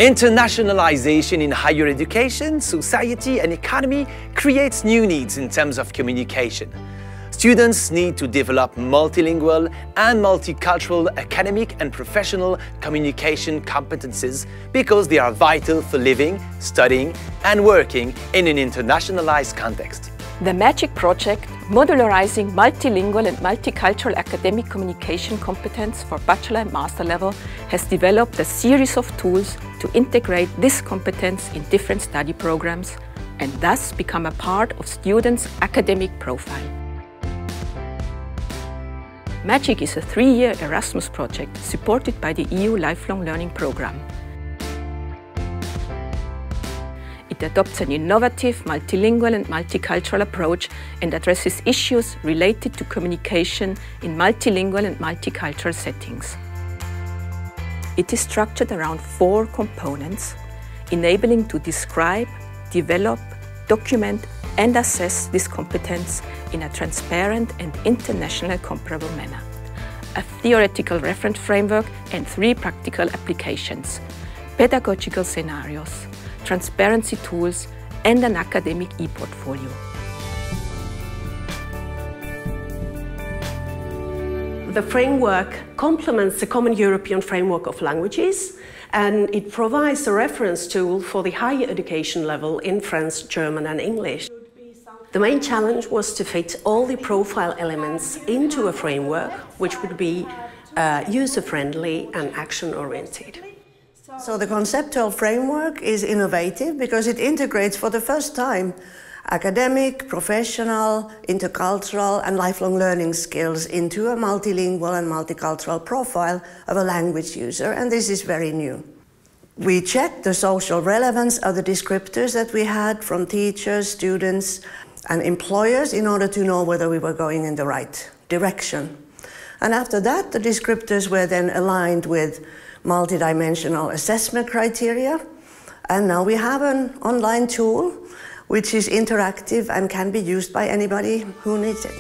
Internationalization in higher education, society and economy creates new needs in terms of communication. Students need to develop multilingual and multicultural academic and professional communication competences because they are vital for living, studying and working in an internationalized context. The MAGICC project, Modularising Multilingual and Multicultural Academic Communication Competence for bachelor and master level, has developed a series of tools to integrate this competence in different study programs and thus become a part of students' academic profile. MAGICC is a 3-year Erasmus project supported by the EU Lifelong Learning Programme. It adopts an innovative multilingual and multicultural approach and addresses issues related to communication in multilingual and multicultural settings. It is structured around 4 components, enabling to describe, develop, document and assess this competence in a transparent and international comparable manner. A theoretical reference framework and 3 practical applications, pedagogical scenarios, transparency tools and an academic ePortfolio. The framework complements the Common European Framework of Languages, and it provides a reference tool for the higher education level in French, German and English. The main challenge was to fit all the profile elements into a framework which would be user-friendly and action-oriented. So the conceptual framework is innovative because it integrates for the first time academic, professional, intercultural and lifelong learning skills into a multilingual and multicultural profile of a language user, and this is very new. We checked the social relevance of the descriptors that we had from teachers, students and employers in order to know whether we were going in the right direction. And after that, the descriptors were then aligned with multidimensional assessment criteria, and now we have an online tool which is interactive and can be used by anybody who needs it.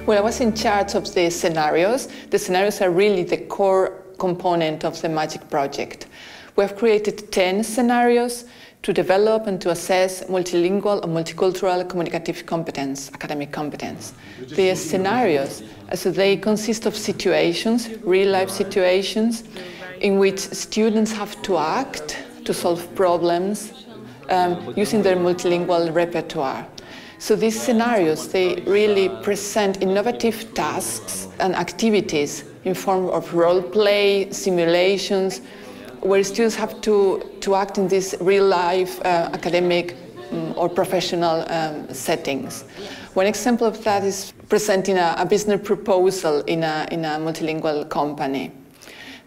Well, I was in charge of the scenarios. The scenarios are really the core component of the MAGICC project. We have created 10 scenarios to develop and to assess multilingual and multicultural communicative competence, academic competence. The scenarios, so they consist of situations, real-life situations, in which students have to act to solve problems using their multilingual repertoire. So these scenarios, they really present innovative tasks and activities in form of role play, simulations, where students have to act in these real-life academic or professional settings. One example of that is presenting a business proposal in a multilingual company.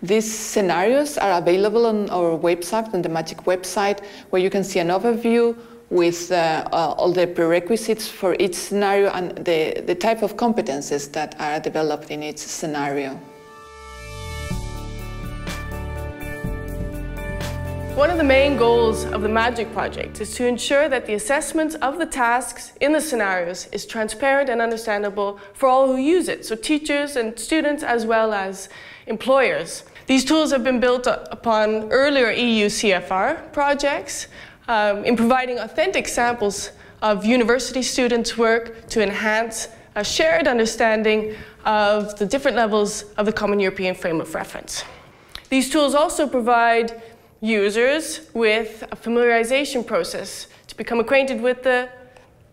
These scenarios are available on our website, on the MAGICC website, where you can see an overview with all the prerequisites for each scenario and the type of competences that are developed in each scenario. One of the main goals of the MAGICC project is to ensure that the assessment of the tasks in the scenarios is transparent and understandable for all who use it, so teachers and students as well as employers. These tools have been built upon earlier EU CEFR projects in providing authentic samples of university students' work to enhance a shared understanding of the different levels of the Common European Frame of Reference. These tools also provide users with a familiarization process to become acquainted with the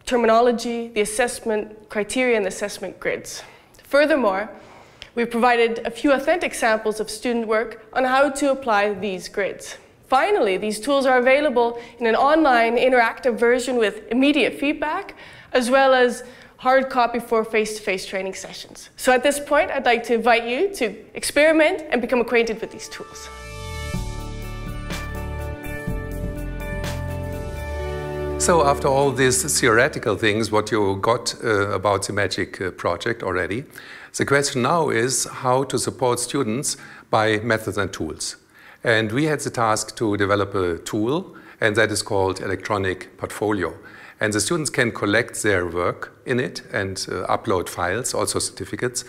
terminology, the assessment criteria, and the assessment grids. Furthermore, we've provided a few authentic samples of student work on how to apply these grids. Finally, these tools are available in an online interactive version with immediate feedback, as well as hard copy for face-to-face training sessions. So at this point, I'd like to invite you to experiment and become acquainted with these tools. So after all these theoretical things, what you got about the MAGICC project already, the question now is how to support students by methods and tools. And we had the task to develop a tool, and that is called electronic portfolio. And the students can collect their work in it and upload files, also certificates,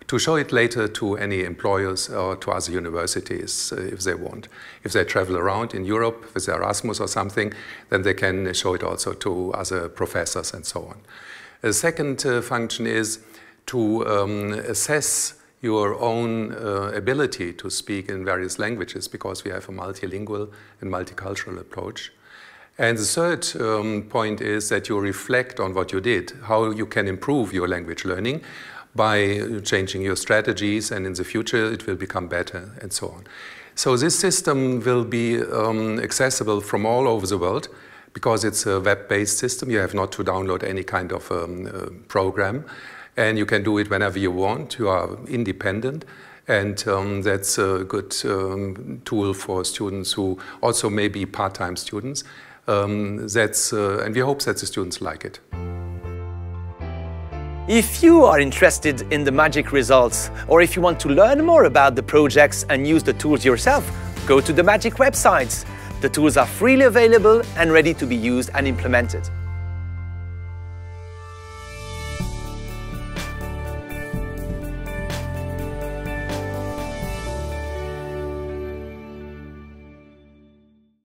to show it later to any employers or to other universities if they want. If they travel around in Europe with Erasmus or something, then they can show it also to other professors and so on. The second function is to assess your own ability to speak in various languages, because we have a multilingual and multicultural approach. And the third point is that you reflect on what you did, how you can improve your language learning by changing your strategies, and in the future it will become better and so on. So this system will be accessible from all over the world, because it's a web-based system. You have not to download any kind of program, and you can do it whenever you want. You are independent, and that's a good tool for students who also may be part-time students. And we hope that the students like it. If you are interested in the MAGICC results, or if you want to learn more about the projects and use the tools yourself, go to the MAGICC websites. The tools are freely available and ready to be used and implemented.